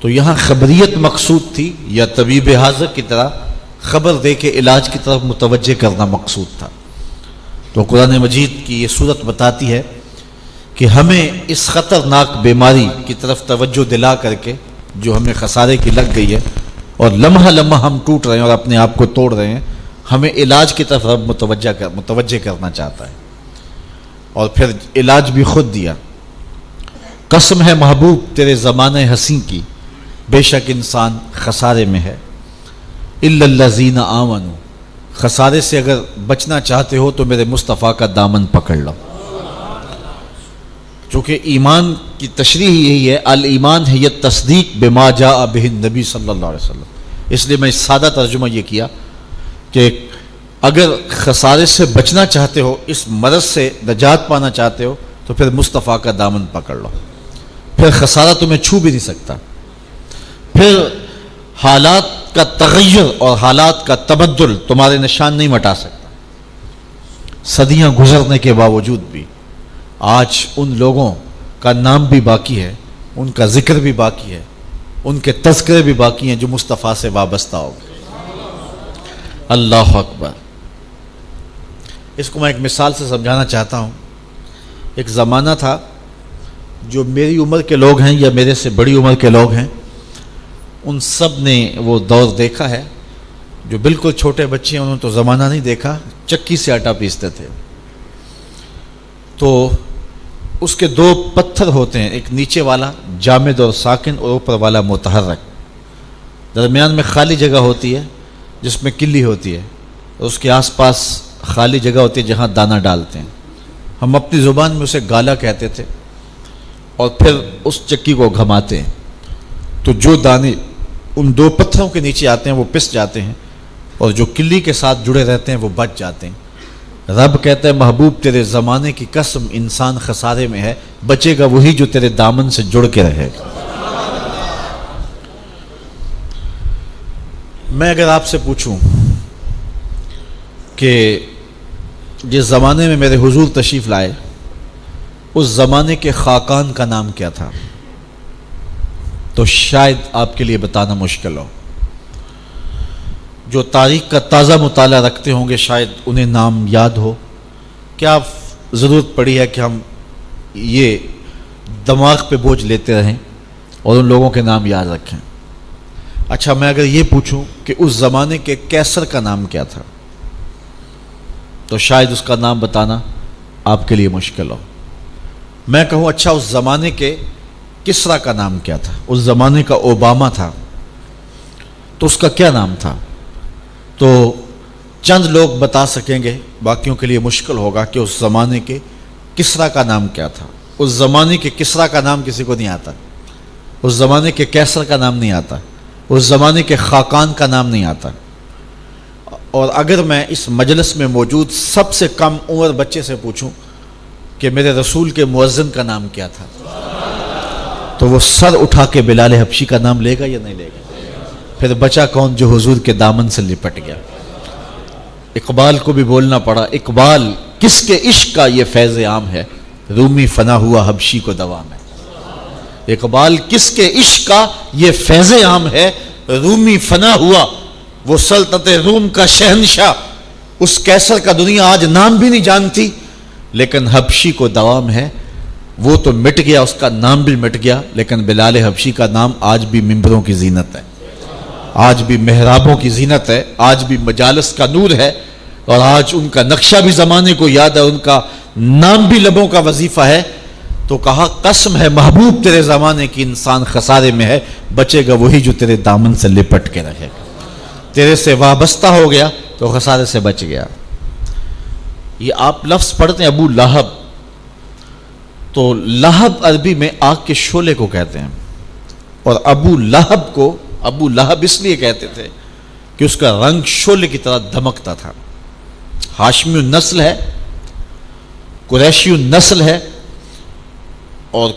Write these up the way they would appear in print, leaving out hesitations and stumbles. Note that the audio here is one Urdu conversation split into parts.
تو یہاں خبریت مقصود تھی یا طبیب حاضر کی طرح خبر دے کے علاج کی طرف متوجہ کرنا مقصود تھا؟ تو قرآن مجید کی یہ صورت بتاتی ہے کہ ہمیں اس خطرناک بیماری کی طرف توجہ دلا کر کے جو ہمیں خسارے کی لگ گئی ہے اور لمحہ لمحہ ہم ٹوٹ رہے ہیں اور اپنے آپ کو توڑ رہے ہیں، ہمیں علاج کی طرف رب متوجہ کرنا چاہتا ہے، اور پھر علاج بھی خود دیا۔ قسم ہے محبوب تیرے زمانے حسین کی، بے شک انسان خسارے میں ہے۔ الا الذین آمنوا، خسارے سے اگر بچنا چاہتے ہو تو میرے مصطفیٰ کا دامن پکڑ لو۔ چونکہ ایمان کی تشریح یہی ہے، الایمان ہے یہ تصدیق بما جاء بہ النبی صلی اللہ علیہ وسلم، اس لیے میں سادہ ترجمہ یہ کیا کہ اگر خسارے سے بچنا چاہتے ہو، اس مرض سے نجات پانا چاہتے ہو تو پھر مصطفیٰ کا دامن پکڑ لو، پھر خسارہ تمہیں چھو بھی نہیں سکتا، پھر حالات کا تغیر اور حالات کا تبدل تمہارے نشان نہیں مٹا سکتا۔ صدیاں گزرنے کے باوجود بھی آج ان لوگوں کا نام بھی باقی ہے، ان کا ذکر بھی باقی ہے، ان کے تذکرے بھی باقی ہیں جو مصطفیٰ سے وابستہ ہو گئے۔ اللہ اکبر۔ اس کو میں ایک مثال سے سمجھانا چاہتا ہوں۔ ایک زمانہ تھا جو میری عمر کے لوگ ہیں یا میرے سے بڑی عمر کے لوگ ہیں، ان سب نے وہ دور دیکھا ہے۔ جو بالکل چھوٹے بچے ہیں انہوں نے تو زمانہ نہیں دیکھا، چکی سے آٹا پیستے تھے۔ تو اس کے دو پتھر ہوتے ہیں، ایک نیچے والا جامد اور ساکن اور اوپر والا متحرک، درمیان میں خالی جگہ ہوتی ہے جس میں کلی ہوتی ہے، اور اس کے آس پاس خالی جگہ ہوتی ہے جہاں دانہ ڈالتے ہیں۔ ہم اپنی زبان میں اسے گالا کہتے تھے، اور پھر اس چکی کو گھماتے ہیں تو جو دانے ان دو پتھروں کے نیچے آتے ہیں وہ پس جاتے ہیں، اور جو کلی کے ساتھ جڑے رہتے ہیں وہ بچ جاتے ہیں۔ رب کہتا ہے محبوب تیرے زمانے کی قسم انسان خسارے میں ہے، بچے گا وہی جو تیرے دامن سے جڑ کے رہے گا۔ میں اگر آپ سے پوچھوں کہ جس زمانے میں میرے حضور تشریف لائے اس زمانے کے خاقان کا نام کیا تھا، تو شاید آپ کے لیے بتانا مشکل ہو۔ جو تاریخ کا تازہ مطالعہ رکھتے ہوں گے شاید انہیں نام یاد ہو۔ کیا ضرورت پڑی ہے کہ ہم یہ دماغ پہ بوجھ لیتے رہیں اور ان لوگوں کے نام یاد رکھیں؟ اچھا، میں اگر یہ پوچھوں کہ اس زمانے کے کیسر کا نام کیا تھا تو شاید اس کا نام بتانا آپ کے لیے مشکل ہو۔ میں کہوں اچھا اس زمانے کے کسرا کا نام کیا تھا، اس زمانے کا اوباما تھا، تو اس کا کیا نام تھا؟ تو چند لوگ بتا سکیں گے، باقیوں کے لیے مشکل ہوگا کہ اس زمانے کے کسرا کا نام کیا تھا۔ اس زمانے کے کسرا کا نام کسی کو نہیں آتا، اس زمانے کے کیسر کا نام نہیں آتا، اس زمانے کے خاقان کا نام نہیں آتا۔ اور اگر میں اس مجلس میں موجود سب سے کم عمر بچے سے پوچھوں کہ میرے رسول کے مؤذن کا نام کیا تھا، تو وہ سر اٹھا کے بلال حبشی کا نام لے گا یا نہیں لے گا؟ پھر بچا کون جو حضور کے دامن سے لپٹ گیا۔ اقبال کو بھی بولنا پڑا، اقبال کس کے عشق کا یہ فیض عام ہے، رومی فنا ہوا حبشی کو دوام ہے۔ اقبال کس کے عشق کا یہ فیض عام ہے، رومی فنا ہوا وہ سلطنت روم کا شہنشاہ، اس کیسر کا دنیا آج نام بھی نہیں جانتی، لیکن حبشی کو دوام ہے۔ وہ تو مٹ گیا، اس کا نام بھی مٹ گیا، لیکن بلال حبشی کا نام آج بھی ممبروں کی زینت ہے، آج بھی محرابوں کی زینت ہے، آج بھی مجالس کا نور ہے، اور آج ان کا نقشہ بھی زمانے کو یاد ہے، ان کا نام بھی لبوں کا وظیفہ ہے۔ تو کہا قسم ہے محبوب تیرے زمانے کی انسان خسارے میں ہے، بچے گا وہی جو تیرے دامن سے لپٹ کے رہے گا۔ تیرے سے وابستہ ہو گیا تو خسارے سے بچ گیا۔ یہ آپ لفظ پڑھتے ہیں ابو لہب، تو لہب عربی میں آگ کے شعلے کو کہتے ہیں، اور ابو لہب کو ابو لہب اس لیے کہتے تھے کہ اس کا رنگ شعلے کی طرح دھمکتا تھا۔ ہاشمی النسل ہے، قریشی النسل ہے، اور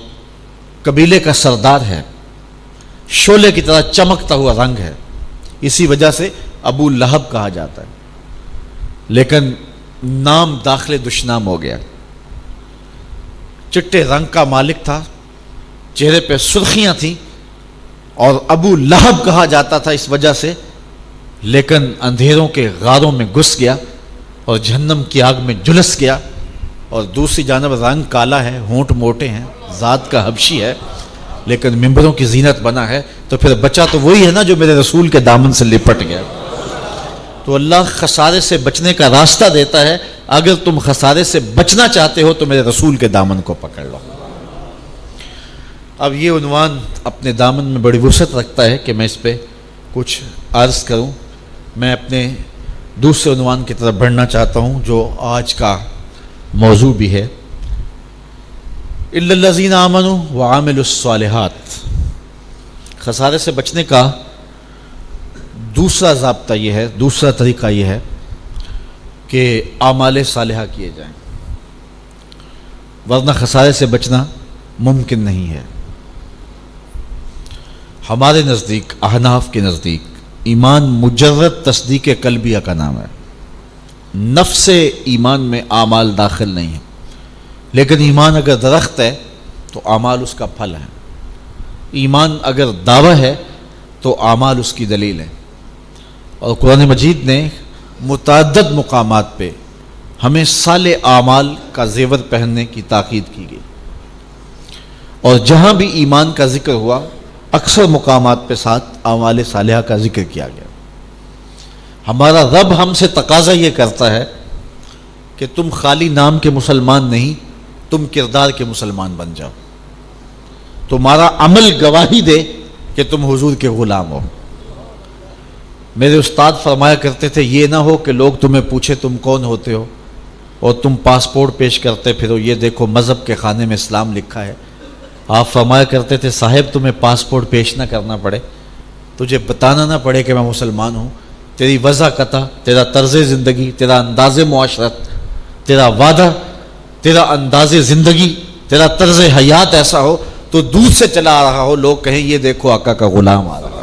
قبیلے کا سردار ہے، شعلے کی طرح چمکتا ہوا رنگ ہے، اسی وجہ سے ابو لہب کہا جاتا ہے۔ لیکن نام داخل دشنام ہو گیا۔ چٹے رنگ کا مالک تھا، چہرے پہ سرخیاں تھیں، اور ابو لہب کہا جاتا تھا اس وجہ سے، لیکن اندھیروں کے غاروں میں گھس گیا اور جہنم کی آگ میں جھلس گیا، اور دوسری جانب رنگ کالا ہے، ہونٹ موٹے ہیں، ذات کا حبشی ہے، لیکن ممبروں کی زینت بنا ہے، تو پھر بچہ تو وہی ہے نا جو میرے رسول کے دامن سے لپٹ گیا۔ تو اللہ خسارے سے بچنے کا راستہ دیتا ہے، اگر تم خسارے سے بچنا چاہتے ہو تو میرے رسول کے دامن کو پکڑ لو۔ اب یہ عنوان اپنے دامن میں بڑی وسعت رکھتا ہے کہ میں اس پہ کچھ عرض کروں۔ میں اپنے دوسرے عنوان کی طرف بڑھنا چاہتا ہوں جو آج کا موضوع بھی ہے، اِلَّا الَّذِينَ آمَنُوا وَعَمِلُوا الصَّالِحَاتِ۔ خسارے سے بچنے کا دوسرا ضابطہ یہ ہے، دوسرا طریقہ یہ ہے کہ اعمال صالحہ کیے جائیں، ورنہ خسارے سے بچنا ممکن نہیں ہے۔ ہمارے نزدیک، احناف کے نزدیک، ایمان مجرد تصدیق قلبیہ کا نام ہے۔ نفس ایمان میں اعمال داخل نہیں ہیں، لیکن ایمان اگر درخت ہے تو اعمال اس کا پھل ہے، ایمان اگر دعویٰ ہے تو اعمال اس کی دلیل ہے۔ اور قرآن مجید نے متعدد مقامات پہ ہمیں صالح اعمال کا زیور پہننے کی تاکید کی گئی، اور جہاں بھی ایمان کا ذکر ہوا اکثر مقامات پہ ساتھ اعمال صالحہ کا ذکر کیا گیا۔ ہمارا رب ہم سے تقاضا یہ کرتا ہے کہ تم خالی نام کے مسلمان نہیں، تم کردار کے مسلمان بن جاؤ، تمہارا عمل گواہی دے کہ تم حضور کے غلام ہو۔ میرے استاد فرمایا کرتے تھے، یہ نہ ہو کہ لوگ تمہیں پوچھے تم کون ہوتے ہو اور تم پاسپورٹ پیش کرتے پھرو، یہ دیکھو مذہب کے خانے میں اسلام لکھا ہے۔ آپ فرمایا کرتے تھے، صاحب تمہیں پاسپورٹ پیش نہ کرنا پڑے، تجھے بتانا نہ پڑے کہ میں مسلمان ہوں، تیری وضع قطع، تیرا طرز زندگی، تیرا انداز معاشرت، تیرا وعدہ، تیرا انداز زندگی، تیرا طرز حیات ایسا ہو تو دور سے چلا آ رہا ہو، لوگ کہیں یہ دیکھو آقا کا غلام آ رہا ہے۔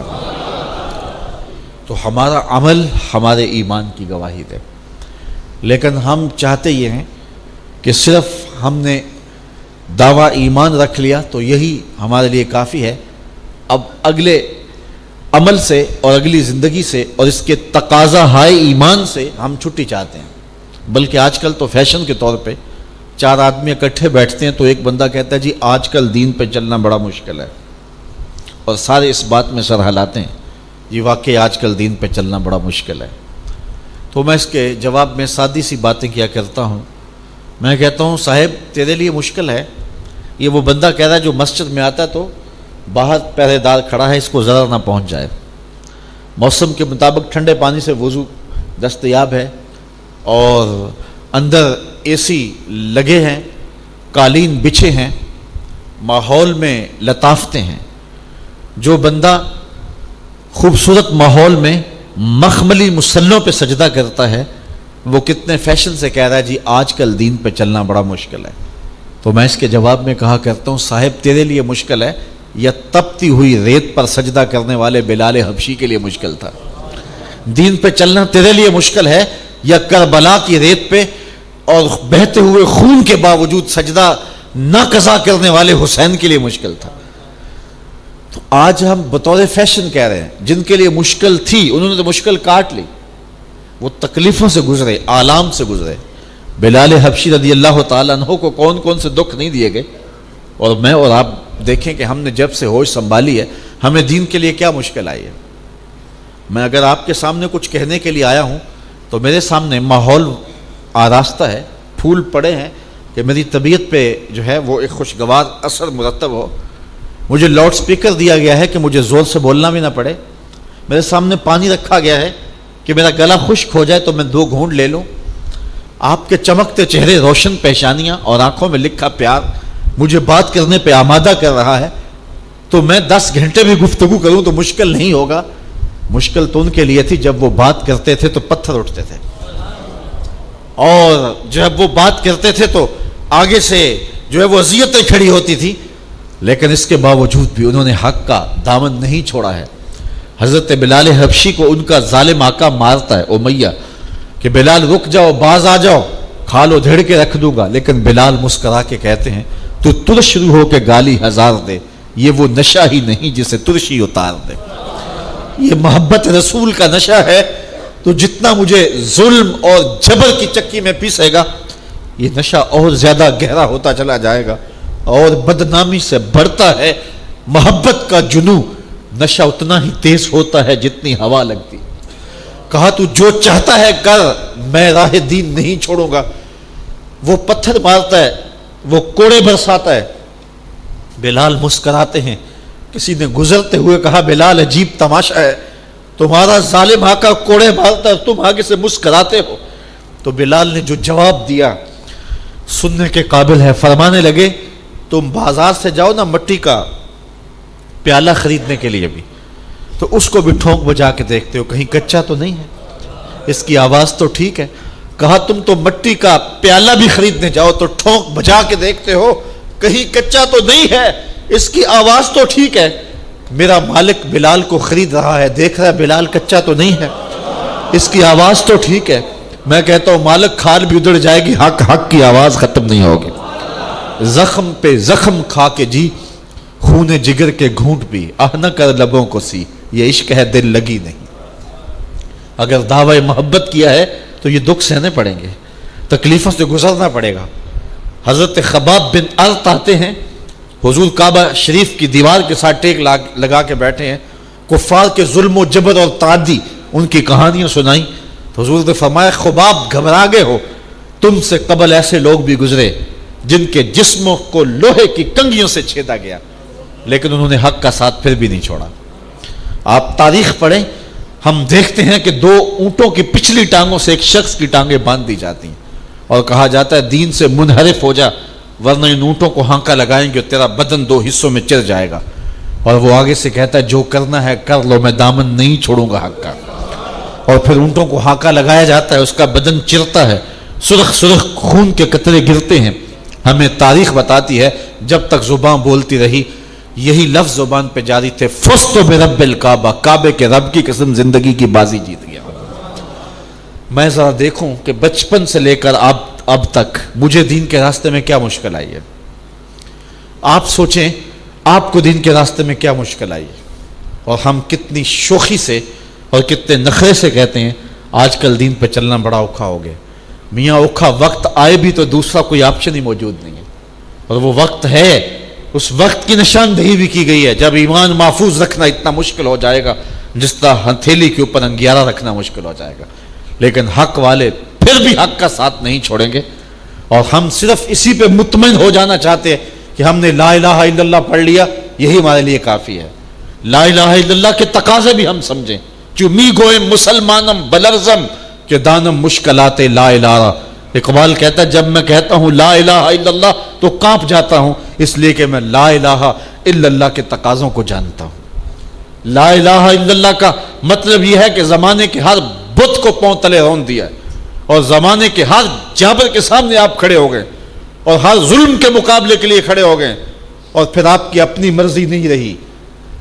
تو ہمارا عمل ہمارے ایمان کی گواہی دے، لیکن ہم چاہتے یہ ہیں کہ صرف ہم نے دعویٰ ایمان رکھ لیا تو یہی ہمارے لیے کافی ہے، اب اگلے عمل سے اور اگلی زندگی سے اور اس کے تقاضا ہائے ایمان سے ہم چھٹی چاہتے ہیں۔ بلکہ آج کل تو فیشن کے طور پہ 4 آدمی اکٹھے بیٹھتے ہیں تو ایک بندہ کہتا ہے جی آج کل دین پہ چلنا بڑا مشکل ہے، اور سارے اس بات میں سر ہلاتے ہیں جی واقعی آج کل دین پہ چلنا بڑا مشکل ہے۔ تو میں اس کے جواب میں سادی سی باتیں کیا کرتا ہوں، میں کہتا ہوں صاحب تیرے لیے مشکل ہے، یہ وہ بندہ کہہ رہا ہے جو مسجد میں آتا ہے تو باہر پہرے دار کھڑا ہے، اس کو ذرا نہ پہنچ جائے، موسم کے مطابق ٹھنڈے پانی سے وضو دستیاب ہے، اور اندر اے سی لگے ہیں، قالین بچھے ہیں، ماحول میں لطافتیں ہیں۔ جو بندہ خوبصورت ماحول میں مخملی مسلوں پہ سجدہ کرتا ہے وہ کتنے فیشن سے کہہ رہا ہے جی آج کل دین پہ چلنا بڑا مشکل ہے۔ تو میں اس کے جواب میں کہا کرتا ہوں صاحب تیرے لیے مشکل ہے یا تپتی ہوئی ریت پر سجدہ کرنے والے بلال حبشی کے لیے مشکل تھا؟ دین پہ چلنا تیرے لیے مشکل ہے یا کربلا کی ریت پہ اور بہتے ہوئے خون کے باوجود سجدہ نہ قضا کرنے والے حسین کے لیے مشکل تھا؟ تو آج ہم بطور فیشن کہہ رہے ہیں جن کے لیے مشکل تھی انہوں نے تو مشکل کاٹ لی، وہ تکلیفوں سے گزرے، آلام سے گزرے۔ بلال حبشی رضی اللہ تعالیٰ عنہ کو کون کون سے دکھ نہیں دیے گئے، اور میں اور آپ دیکھیں کہ ہم نے جب سے ہوش سنبھالی ہے ہمیں دین کے لیے کیا مشکل آئی ہے۔ میں اگر آپ کے سامنے کچھ کہنے کے لیے آیا ہوں تو میرے سامنے ماحول آراستہ ہے، پھول پڑے ہیں کہ میری طبیعت پہ جو ہے وہ ایک خوشگوار اثر مرتب ہو، مجھے لاؤڈ سپیکر دیا گیا ہے کہ مجھے زور سے بولنا بھی نہ پڑے، میرے سامنے پانی رکھا گیا ہے کہ میرا گلا خشک ہو جائے تو میں 2 گھونٹ لے لوں، آپ کے چمکتے چہرے، روشن پیشانیاں اور آنکھوں میں لکھا پیار مجھے بات کرنے پہ آمادہ کر رہا ہے، تو میں 10 گھنٹے بھی گفتگو کروں تو مشکل نہیں ہوگا۔ مشکل تو ان کے لیے تھی جب وہ بات کرتے تھے تو پتھر اٹھتے تھے، اور جب وہ بات کرتے تھے تو آگے سے جو ہے وہ اذیتیں کھڑی ہوتی تھی، لیکن اس کے باوجود بھی انہوں نے حق کا دامن نہیں چھوڑا ہے۔ حضرت بلال حبشی کو ان کا ظالم آقا مارتا ہے امیہ کہ بلال رک جاؤ، باز آ جاؤ، کھالو دھڑ کے رکھ دوں گا، لیکن بلال مسکرا کے کہتے ہیں تو ترش روح ہو کے گالی 1000 دے، یہ وہ نشہ ہی نہیں جسے ترشی اتار دے. یہ محبت رسول کا نشہ ہے تو جتنا مجھے ظلم اور جبر کی چکی میں پیسے گا یہ نشہ اور زیادہ گہرا ہوتا چلا جائے گا اور بدنامی سے بڑھتا ہے. محبت کا جنوں نشہ اتنا ہی تیز ہوتا ہے جتنی ہوا لگتی. کہا تو جو چاہتا ہے کر، میں راہ دین نہیں چھوڑوں گا. وہ پتھر مارتا ہے، وہ کوڑے برساتا ہے. بلال مسکراتے ہیں. کسی نے گزرتے ہوئے کہا بلال عجیب تماشا ہے، تمہارا ظالم آقا کوڑے مارتا ہے تم آگے سے مسکراتے ہو. تو بلال نے جو جواب دیا سننے کے قابل ہے. فرمانے لگے تم بازار سے جاؤ نا مٹی کا پیالہ خریدنے کے لیے بھی، تو اس کو بھی ٹھونک بجا کے دیکھتے ہو کہیں کچا تو نہیں ہے، اس کی آواز تو ٹھیک ہے. کہا تم تو مٹی کا پیالہ بھی خریدنے جاؤ تو ٹھونک بجا کے دیکھتے ہو کہیں کچا تو نہیں ہے، اس کی آواز تو ٹھیک ہے. میرا مالک بلال کو خرید رہا ہے، دیکھ رہا ہے بلال کچا تو نہیں ہے، اس کی آواز تو ٹھیک ہے. میں کہتا ہوں مالک کھال بھی ادڑ جائے گی، حق کی آواز ختم نہیں ہوگی. زخم پہ زخم کھا کے جی، خون جگر کے گھونٹ بھی، آہ نہ کر لبوں کو سی، یہ عشق ہے دل لگی نہیں. اگر دعوی محبت کیا ہے تو یہ دکھ سہنے پڑیں گے، تکلیفوں سے گزرنا پڑے گا. حضرت خباب بن ارت آتے ہیں، حضور کعبہ شریف کی دیوار کے ساتھ ٹیک لگا کے بیٹھے ہیں. کفار کے ظلم و جبر اور تعدی ان کی کہانیاں سنائیں. حضور نے فرمایا خباب گھبرا گئے ہو، تم سے قبل ایسے لوگ بھی گزرے جن کے جسموں کو لوہے کی کنگھیوں سے چھیدا گیا لیکن انہوں نے حق کا ساتھ پھر بھی نہیں چھوڑا. آپ تاریخ پڑھیں، ہم دیکھتے ہیں کہ 2 اونٹوں کی پچھلی ٹانگوں سے ایک شخص کی ٹانگیں باندھ دی جاتی ہیں اور کہا جاتا ہے دین سے منحرف ہو جا ورنہ ان اونٹوں کو ہانکا لگائیں گے تیرا بدن 2 حصوں میں چر جائے گا. اور وہ آگے سے کہتا ہے جو کرنا ہے کر لو، میں دامن نہیں چھوڑوں گا حق کا. اور پھر اونٹوں کو ہانکا لگایا جاتا ہے، اس کا بدن چرتا ہے، سرخ سرخ خون کے قطرے گرتے ہیں. ہمیں تاریخ بتاتی ہے جب تک زبان بولتی رہی یہی لفظ زبان پہ جاری تھے، فزت برب الکعبہ، کعبے کے رب کی قسم زندگی کی بازی جیت گیا. میں ذرا دیکھوں کہ بچپن سے لے کر اب تک مجھے دین کے راستے میں کیا مشکل آئی ہے. آپ سوچیں آپ کو دین کے راستے میں کیا مشکل آئی ہے اور ہم کتنی شوخی سے اور کتنے نخرے سے کہتے ہیں آج کل دین پہ چلنا بڑا اوکھا ہو گیا. میاں اوکھا وقت آئے بھی تو دوسرا کوئی آپشن ہی موجود نہیں ہے، اور وہ وقت ہے، اس وقت کی نشاندہی بھی کی گئی ہے جب ایمان محفوظ رکھنا اتنا مشکل ہو جائے گا جس طرح ہتھیلی کے اوپر انگیارہ رکھنا مشکل ہو جائے گا. لیکن حق والے پھر بھی حق کا ساتھ نہیں چھوڑیں گے، اور ہم صرف اسی پہ مطمئن ہو جانا چاہتے ہیں کہ ہم نے لا الہ الا اللہ پڑھ لیا، یہی ہمارے لیے کافی ہے. لا الہ الا اللہ کے تقاضے بھی ہم سمجھیں. چمی گوئے مسلمانم بلرزم کہ دانم مشکلات لا الہ. اقبال کہتا ہے جب میں کہتا ہوں لا الہ الا اللہ تو کانپ جاتا ہوں، اس لیے کہ میں لا الہ الا اللہ کے تقاضوں کو جانتا ہوں. لا الہ الا اللہ کا مطلب یہ ہے کہ زمانے کے ہر بت کو پاؤں تلے رون دیا اور زمانے کے ہر جابر کے سامنے آپ کھڑے ہو گئے اور ہر ظلم کے مقابلے کے لیے کھڑے ہو گئے، اور پھر آپ کی اپنی مرضی نہیں رہی،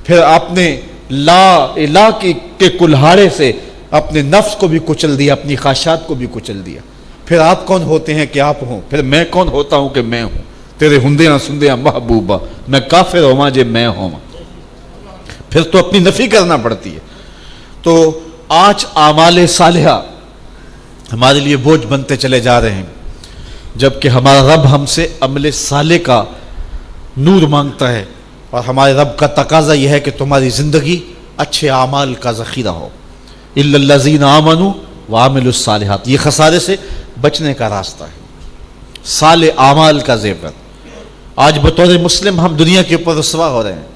پھر آپ نے لا الہ کے کلہاڑے سے اپنے نفس کو بھی کچل دیا، اپنی خواہشات کو بھی کچل دیا. پھر آپ کون ہوتے ہیں کہ آپ ہوں، پھر میں کون ہوتا ہوں کہ میں ہوں. تیرے ہندیاں سندیاں محبوبہ میں کافر ہوا جے میں ہوں، پھر تو اپنی نفی کرنا پڑتی ہے. تو آج اعمال صالحہ ہمارے لیے بوجھ بنتے چلے جا رہے ہیں، جبکہ ہمارا رب ہم سے عمل صالح کا نور مانگتا ہے، اور ہمارے رب کا تقاضا یہ ہے کہ تمہاری زندگی اچھے اعمال کا ذخیرہ ہو. الا الذین آمنوا وعملوا الصالحات، یہ خسارے سے بچنے کا راستہ ہے، صالح اعمال کا زیور. آج بطور مسلم ہم دنیا کے اوپر رسوا ہو رہے ہیں،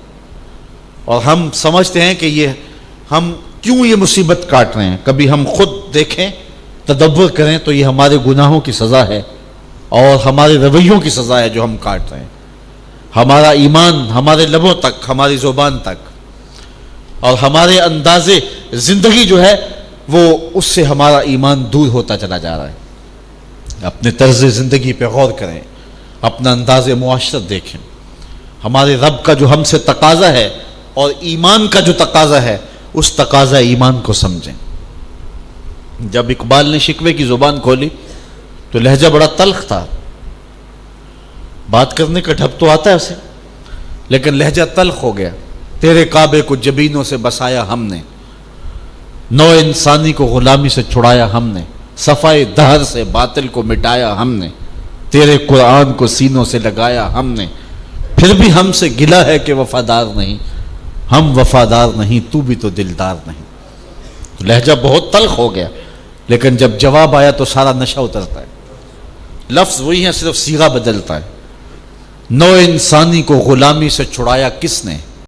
اور ہم سمجھتے ہیں کہ یہ ہم کیوں یہ مصیبت کاٹ رہے ہیں. کبھی ہم خود دیکھیں، تدبر کریں تو یہ ہمارے گناہوں کی سزا ہے اور ہمارے رویوں کی سزا ہے جو ہم کاٹ رہے ہیں. ہمارا ایمان ہمارے لبوں تک، ہماری زبان تک، اور ہمارے انداز زندگی جو ہے وہ اس سے ہمارا ایمان دور ہوتا چلا جا رہا ہے. اپنے طرز زندگی پہ غور کریں، اپنا انداز معاشرت دیکھیں. ہمارے رب کا جو ہم سے تقاضا ہے اور ایمان کا جو تقاضا ہے، اس تقاضا ایمان کو سمجھیں. جب اقبال نے شکوے کی زبان کھولی تو لہجہ بڑا تلخ تھا، بات کرنے کا ڈھب تو آتا ہے اسے، لیکن لہجہ تلخ ہو گیا. تیرے کعبے کو جبینوں سے بسایا ہم نے, نو انسانی کو غلامی سے چھڑایا ہم نے, صفائے دہر سے باطل کو مٹایا ہم نے, تیرے قرآن کو سینوں سے لگایا ہم نے, پھر بھی ہم سے گلہ ہے کہ وفادار نہیں, ہم وفادار نہیں تو بھی تو دلدار نہیں. تو لہجہ بہت تلخ ہو گیا, لیکن جب جواب آیا تو سارا نشہ اترتا ہے. لفظ وہی ہیں, صرف صیغہ بدلتا ہے. نو انسانی کو غلامی سے چھڑایا کس نے,